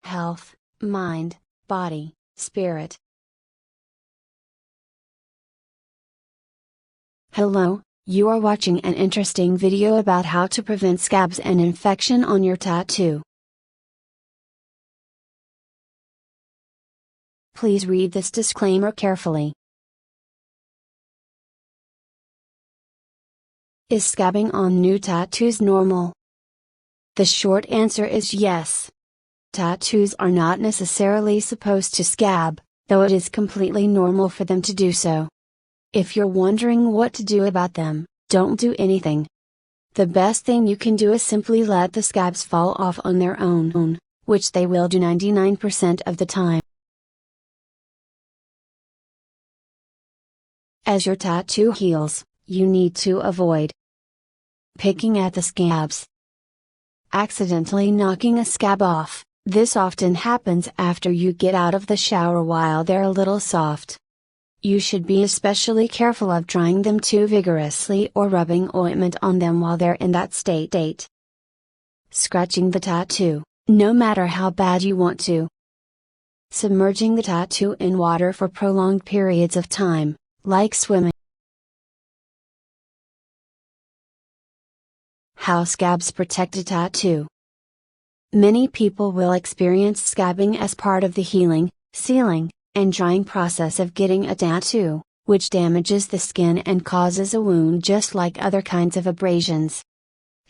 health, mind, body, spirit. Hello, you are watching an interesting video about how to prevent scabs and infection on your tattoo. Please read this disclaimer carefully. Is scabbing on new tattoos normal? The short answer is yes. Tattoos are not necessarily supposed to scab, though it is completely normal for them to do so. If you're wondering what to do about them, don't do anything. The best thing you can do is simply let the scabs fall off on their own, which they will do 99% of the time. As your tattoo heals, you need to avoid picking at the scabs. Accidentally knocking a scab off. This often happens after you get out of the shower while they're a little soft. You should be especially careful of drying them too vigorously or rubbing ointment on them while they're in that state. Scratching the tattoo, no matter how bad you want to. Submerging the tattoo in water for prolonged periods of time, like swimming. How scabs protect a tattoo. Many people will experience scabbing as part of the healing, sealing, and drying process of getting a tattoo, which damages the skin and causes a wound just like other kinds of abrasions.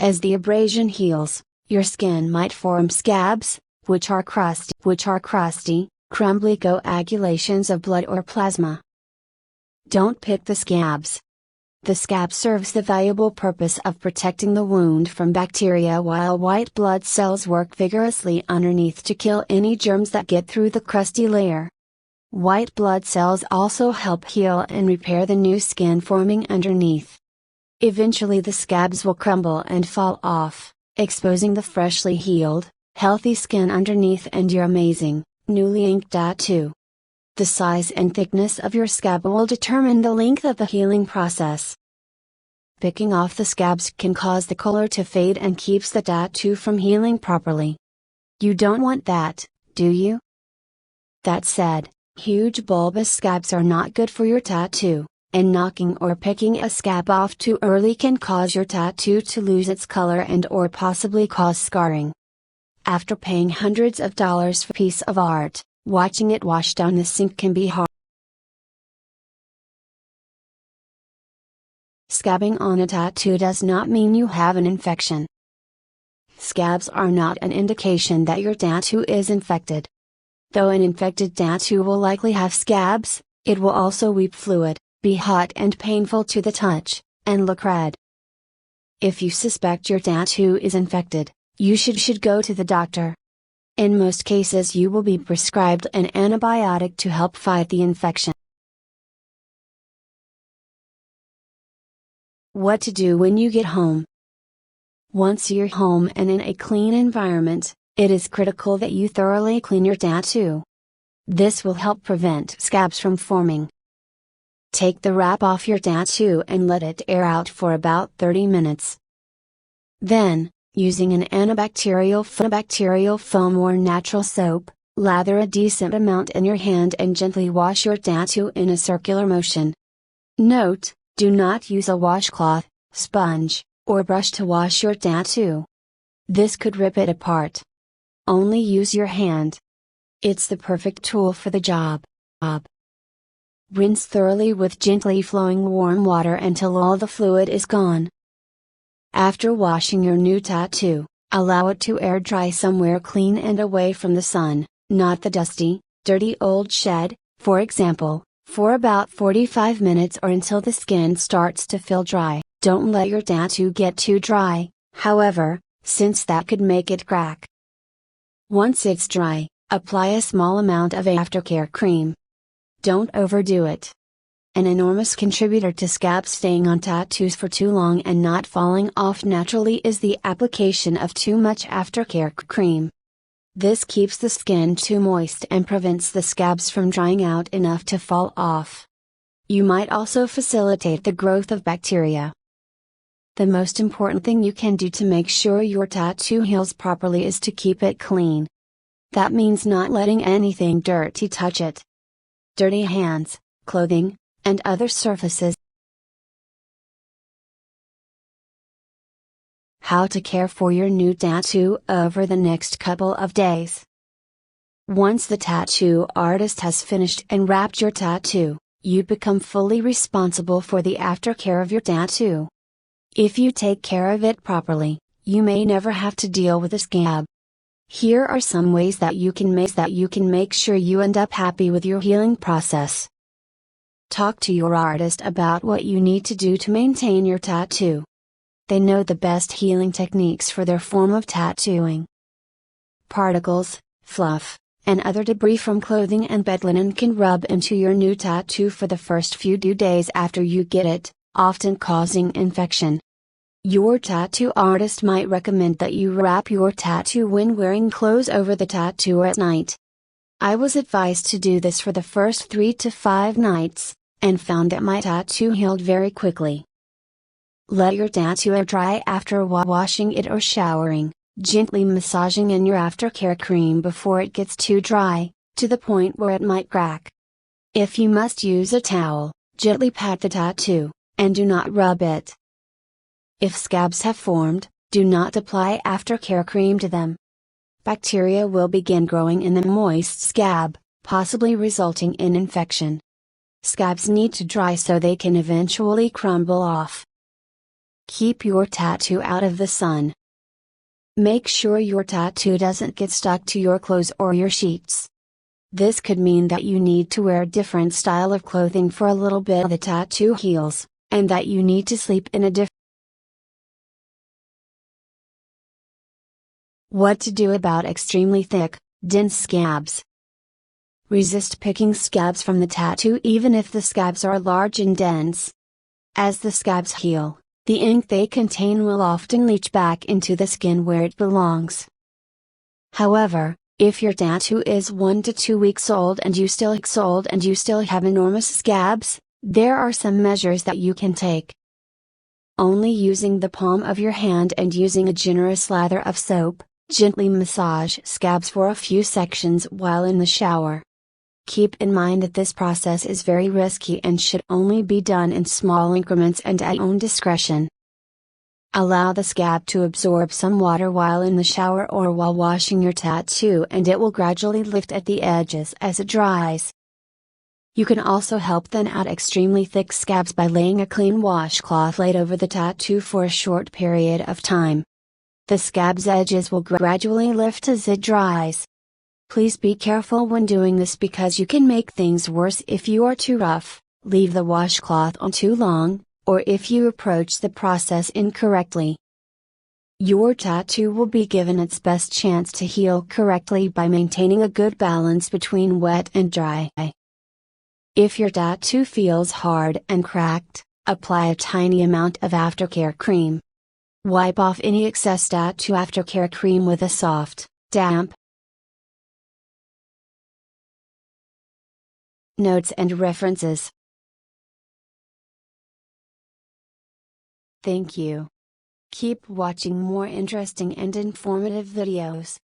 As the abrasion heals, your skin might form scabs, which are crusty, crumbly coagulations of blood or plasma. Don't pick the scabs. The scab serves the valuable purpose of protecting the wound from bacteria while white blood cells work vigorously underneath to kill any germs that get through the crusty layer. White blood cells also help heal and repair the new skin forming underneath. Eventually the scabs will crumble and fall off, exposing the freshly healed, healthy skin underneath and your amazing, newly inked tattoo. The size and thickness of your scab will determine the length of the healing process. Picking off the scabs can cause the color to fade and keeps the tattoo from healing properly. You don't want that, do you? That said, huge bulbous scabs are not good for your tattoo, and knocking or picking a scab off too early can cause your tattoo to lose its color and or possibly cause scarring. After paying hundreds of dollars for a piece of art, watching it wash down the sink can be hard. Scabbing on a tattoo does not mean you have an infection. Scabs are not an indication that your tattoo is infected. Though an infected tattoo will likely have scabs, it will also weep fluid, be hot and painful to the touch, and look red. If you suspect your tattoo is infected, you should go to the doctor. In most cases you will be prescribed an antibiotic to help fight the infection. What to do when you get home. Once you're home and in a clean environment, it is critical that you thoroughly clean your tattoo. This will help prevent scabs from forming. Take the wrap off your tattoo and let it air out for about 30 minutes. Then, using an antibacterial foam or natural soap, lather a decent amount in your hand and gently wash your tattoo in a circular motion. Note, do not use a washcloth, sponge, or brush to wash your tattoo. This could rip it apart. Only use your hand. It's the perfect tool for the job. Rinse thoroughly with gently flowing warm water until all the fluid is gone. After washing your new tattoo, allow it to air dry somewhere clean and away from the sun, not the dusty, dirty old shed, for example, for about 45 minutes or until the skin starts to feel dry. Don't let your tattoo get too dry, however, since that could make it crack. Once it's dry, apply a small amount of aftercare cream. Don't overdo it. An enormous contributor to scabs staying on tattoos for too long and not falling off naturally is the application of too much aftercare cream. This keeps the skin too moist and prevents the scabs from drying out enough to fall off. You might also facilitate the growth of bacteria. The most important thing you can do to make sure your tattoo heals properly is to keep it clean. That means not letting anything dirty touch it. Dirty hands, clothing, and other surfaces. How to care for your new tattoo over the next couple of days. Once the tattoo artist has finished and wrapped your tattoo, you become fully responsible for the aftercare of your tattoo. If you take care of it properly, you may never have to deal with a scab. Here are some ways that you can make sure you end up happy with your healing process. Talk to your artist about what you need to do to maintain your tattoo. They know the best healing techniques for their form of tattooing. Particles, fluff, and other debris from clothing and bed linen can rub into your new tattoo for the first few days after you get it, often causing infection. Your tattoo artist might recommend that you wrap your tattoo when wearing clothes over the tattoo at night. I was advised to do this for the first 3 to 5 nights, and found that my tattoo healed very quickly. Let your tattoo air dry after washing it or showering, gently massaging in your aftercare cream before it gets too dry, to the point where it might crack. If you must use a towel, gently pat the tattoo, and do not rub it. If scabs have formed, do not apply aftercare cream to them. Bacteria will begin growing in the moist scab, possibly resulting in infection. Scabs need to dry so they can eventually crumble off. Keep your tattoo out of the sun. Make sure your tattoo doesn't get stuck to your clothes or your sheets. This could mean that you need to wear a different style of clothing for a little bit the tattoo heals, and that you need to sleep in a different. What to do about extremely thick, dense scabs. Resist picking scabs from the tattoo even if the scabs are large and dense. As the scabs heal, the ink they contain will often leach back into the skin where it belongs. However, if your tattoo is 1 to 2 weeks old and you still have enormous scabs, there are some measures that you can take. Only using the palm of your hand and using a generous lather of soap, gently massage scabs for a few seconds while in the shower. Keep in mind that this process is very risky and should only be done in small increments and at your own discretion. Allow the scab to absorb some water while in the shower or while washing your tattoo, and it will gradually lift at the edges as it dries. You can also help thin out extremely thick scabs by laying a clean washcloth laid over the tattoo for a short period of time. The scab's edges will gradually lift as it dries. Please be careful when doing this because you can make things worse if you are too rough, leave the washcloth on too long, or if you approach the process incorrectly. Your tattoo will be given its best chance to heal correctly by maintaining a good balance between wet and dry. If your tattoo feels hard and cracked, apply a tiny amount of aftercare cream. Wipe off any excess tattoo aftercare cream with a soft, damp. Notes and references. Thank you. Keep watching more interesting and informative videos.